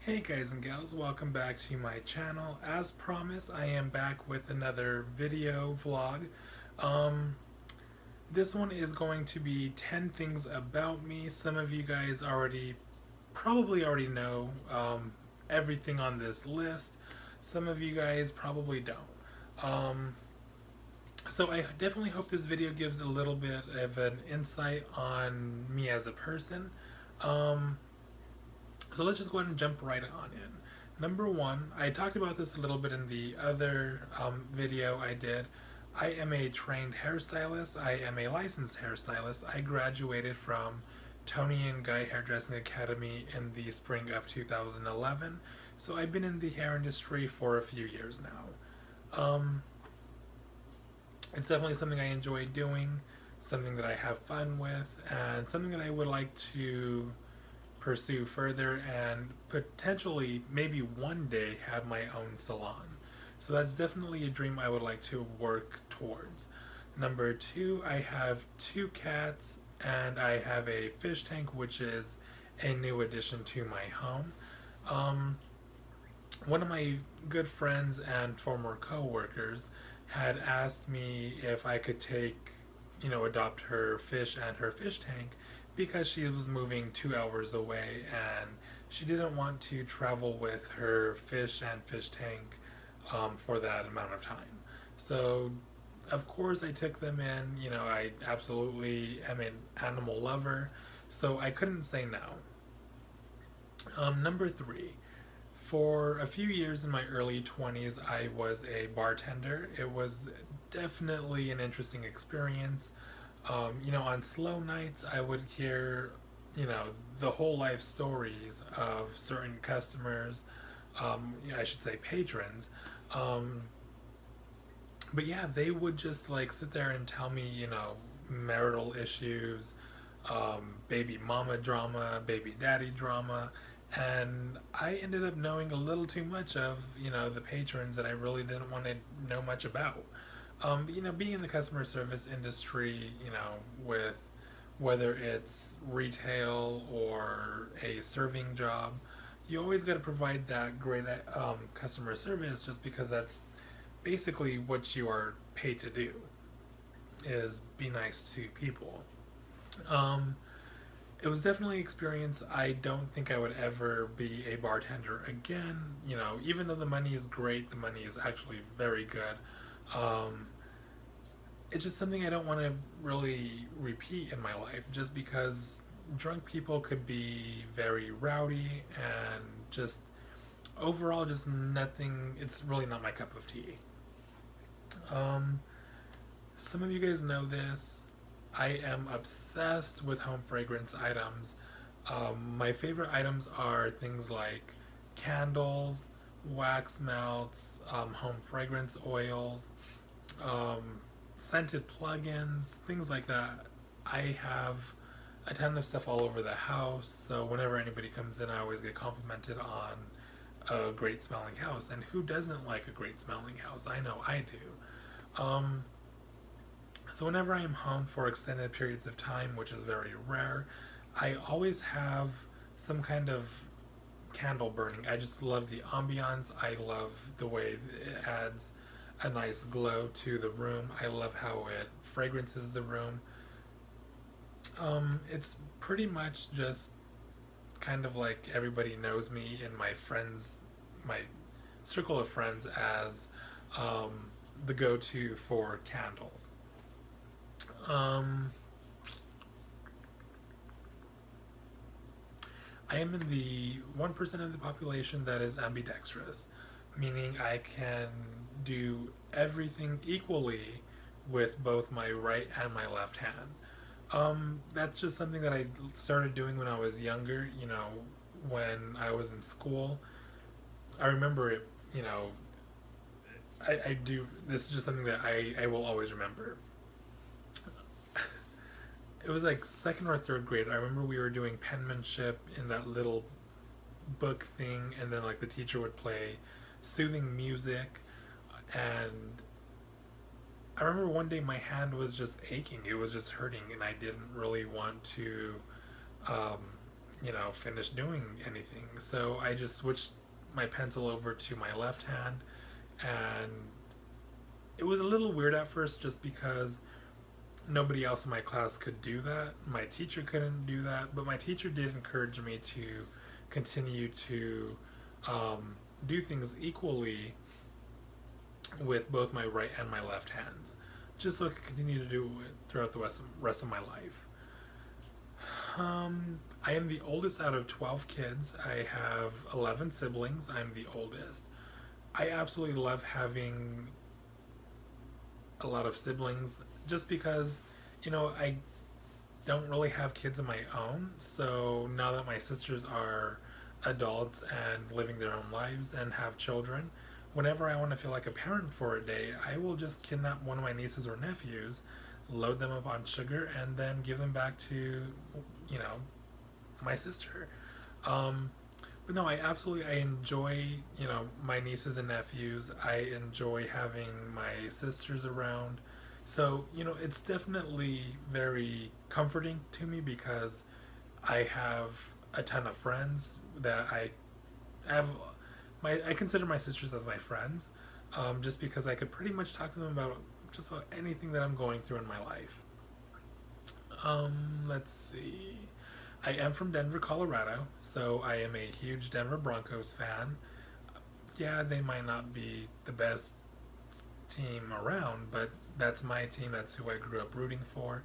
Hey guys and gals, welcome back to my channel. As promised, I am back with another video vlog. Um, this one is going to be 10 things about me. Some of you guys probably already know everything on this list. Some of you guys probably don't. So I definitely hope this video gives a little bit of an insight on me as a person. Um, So let's just go ahead and jump right on in. Number one, I talked about this a little bit in the other video I did. I am a trained hairstylist. I am a licensed hairstylist. I graduated from Tony and Guy Hairdressing Academy in the spring of 2011. So I've been in the hair industry for a few years now. It's definitely something I enjoy doing, something that I have fun with, and something that I would like to pursue further and potentially maybe one day have my own salon. So that's definitely a dream I would like to work towards. Number two, I have two cats and I have a fish tank, which is a new addition to my home. Um, One of my good friends and former co-workers had asked me if I could adopt her fish and her fish tank because she was moving 2 hours away and she didn't want to travel with her fish and fish tank for that amount of time. So, of course, I took them in. I absolutely am an animal lover, so I couldn't say no. Number three, for a few years in my early 20s, I was a bartender. It was definitely an interesting experience. On slow nights, I would hear, the whole life stories of certain customers, I should say patrons. Um, but yeah, they would just like sit there and tell me, marital issues, baby mama drama, baby daddy drama, and I ended up knowing a little too much of, the patrons that I really didn't want to know much about. Being in the customer service industry, with whether it's retail or a serving job, you always got to provide that great customer service just because that's basically what you are paid to do is be nice to people. Um, it was definitely an experience. I don't think I would ever be a bartender again. Even though the money is great, the money is actually very good. Um, it's just something I don't want to really repeat in my life just because drunk people could be very rowdy and just overall just nothing. It's really not my cup of tea. Um, some of you guys know this. I am obsessed with home fragrance items. My favorite items are things like candles, wax melts, home fragrance oils, um, scented plugins, things like that. I have a ton of stuff all over the house, so whenever anybody comes in, I always get complimented on a great smelling house. And who doesn't like a great smelling house? I know I do. So whenever I am home for extended periods of time, which is very rare, I always have some kind of candle burning. I just love the ambiance. I love the way it adds a nice glow to the room. I love how it fragrances the room. It's pretty much just kind of like everybody knows me in my circle of friends as the go-to for candles. Um, I am in the 1% of the population that is ambidextrous, meaning I can do everything equally with both my right and my left hand. That's just something that I started doing when I was younger, when I was in school. I remember it, I do, this is just something that I will always remember. It was like second or third grade. I remember we were doing penmanship in that little book thing, and then like the teacher would play soothing music, and I remember one day my hand was just aching. It was just hurting, and I didn't really want to, um, finish doing anything. So I just switched my pencil over to my left hand, and it was a little weird at first just because nobody else in my class could do that. My teacher couldn't do that, but my teacher did encourage me to continue to do things equally with both my right and my left hands, just so I could continue to do it throughout the rest of my life. I am the oldest out of 12 kids. I have 11 siblings. I'm the oldest. I absolutely love having a lot of siblings just because, I don't really have kids of my own. So now that my sisters are adults and living their own lives and have children, whenever I want to feel like a parent for a day, I will just kidnap one of my nieces or nephews, load them up on sugar, and then give them back to, you know, my sister. Um, but no, I enjoy, my nieces and nephews. I enjoy having my sisters around. So, it's definitely very comforting to me because I have a ton of friends that have I consider my sisters as my friends, just because I could pretty much talk to them about just about anything that I'm going through in my life. Let's see. I am from Denver, Colorado, so I am a huge Denver Broncos fan. Yeah, they might not be the best team around, but that's my team. That's who I grew up rooting for.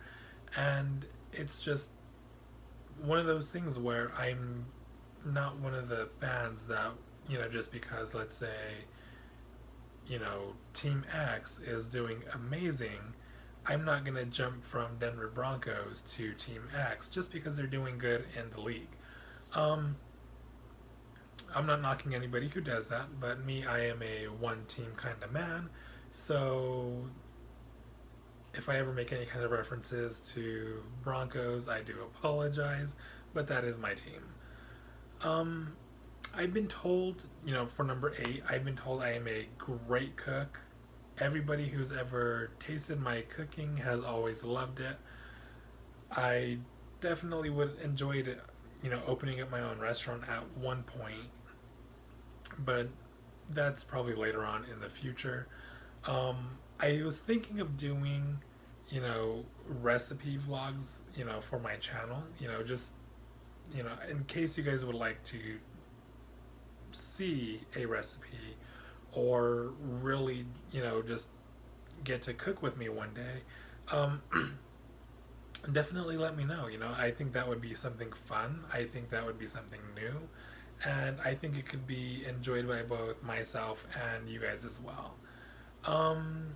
And it's just one of those things where I'm not one of the fans that, just because, let's say, Team X is doing amazing, I'm not going to jump from Denver Broncos to Team X just because they're doing good in the league. Um, I'm not knocking anybody who does that, but me, I am a one team kind of man. So if I ever make any kind of references to Broncos, I do apologize, but that is my team. Um, I've been told, for number 8, I've been told I am a great cook. Everybody who's ever tasted my cooking has always loved it. I definitely would enjoy it, opening up my own restaurant at one point, but that's probably later on in the future. I was thinking of doing, recipe vlogs, for my channel, just, in case you guys would like to see a recipe or really, just get to cook with me one day, um, definitely let me know. I think that would be something fun. I think that would be something new. And I think it could be enjoyed by both myself and you guys as well. Um,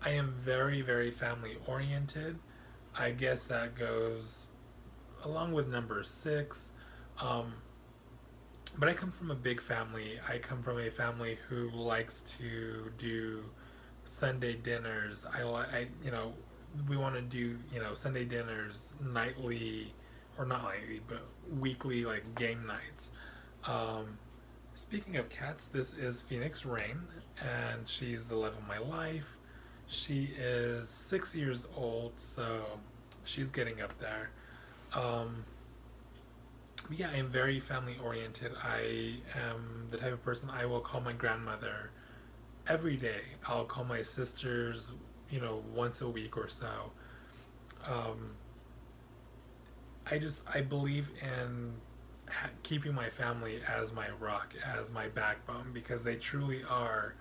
I am very, very family oriented. I guess that goes along with number 6. Um, but I come from a big family. I come from a family who likes to do Sunday dinners. We want to do, Sunday dinners nightly, or not nightly, but weekly, like game nights. Um, Speaking of cats, this is Phoenix Rain, and she's the love of my life. She is 6 years old, so she's getting up there. Um, yeah, I am very family oriented. I am the type of person I will call my grandmother every day. I'll call my sisters, once a week or so. Um, I believe in keeping my family as my rock, as my backbone, because they truly are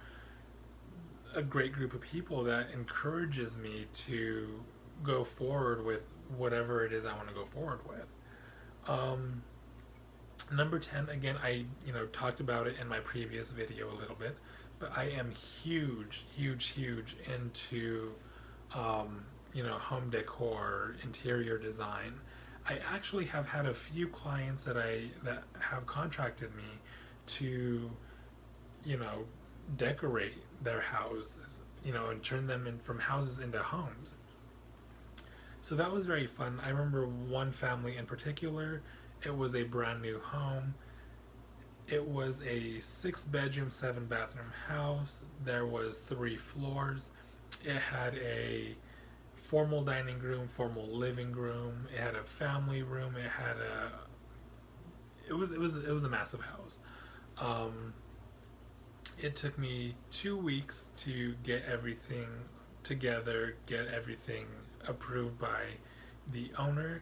a great group of people that encourages me to go forward with whatever it is I want to go forward with. Um, Number 10, again, I talked about it in my previous video a little bit, but I am huge, huge, huge into home decor, interior design. I actually have had a few clients that have contracted me to, you know, decorate their houses, and turn them in from houses into homes. So that was very fun. I remember one family in particular. It was a brand new home. It was a 6 bedroom, 7 bathroom house. There was 3 floors. It had a formal dining room, formal living room. It had a family room. It had a it was a massive house. Um, it took me 2 weeks to get everything together, get everything approved by the owner,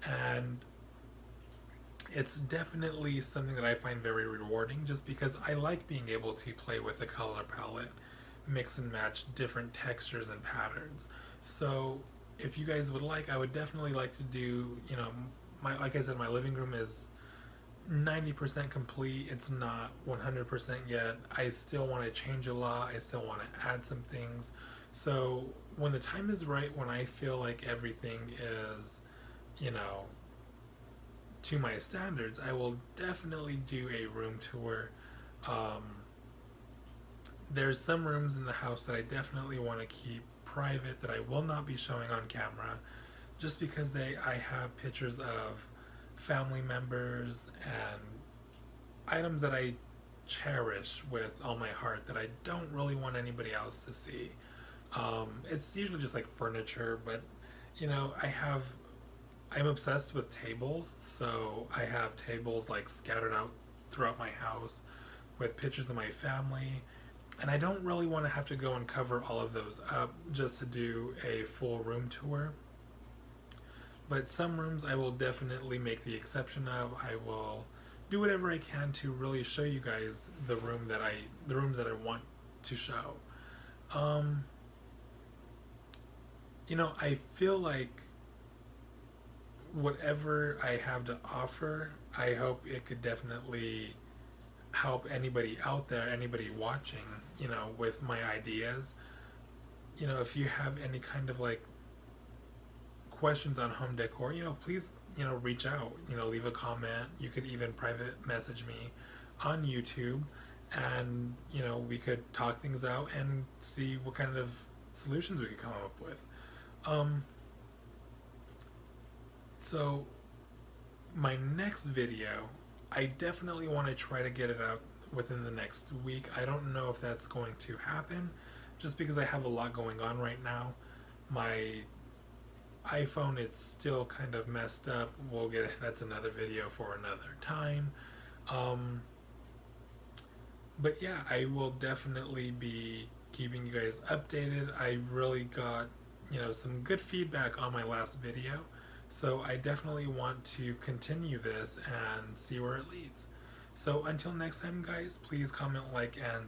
and it's definitely something that I find very rewarding just because I like being able to play with the color palette, mix and match different textures and patterns. So, if you guys would like, I would definitely like to do, my like I said, my living room is 90% complete. It's not 100% yet. I still want to change a lot. I still want to add some things. So, when the time is right, when I feel like everything is, you know, to my standards, I will definitely do a room tour. Um, there's some rooms in the house that I definitely want to keep private that I will not be showing on camera, just because I have pictures of family members and items that I cherish with all my heart that I don't really want anybody else to see. It's usually just like furniture, but I'm obsessed with tables, so I have tables like scattered out throughout my house with pictures of my family. And I don't really want to have to go and cover all of those up just to do a full room tour. But some rooms I will definitely make the exception of. I will do whatever I can to really show you guys the rooms that I want to show. Um, I feel like whatever I have to offer, I hope it could definitely help anybody out there, anybody watching, with my ideas. If you have any kind of like questions on home decor, please, reach out, leave a comment. You could even private message me on YouTube, and, we could talk things out and see what kind of solutions we could come up with. Um, so my next video, I definitely want to try to get it out within the next week. I don't know if that's going to happen just because I have a lot going on right now. My iPhone, it's still kind of messed up. That's another video for another time. Um, but yeah, I will definitely be keeping you guys updated. I really got, some good feedback on my last video. So I definitely want to continue this and see where it leads. So until next time, guys, please comment, like, and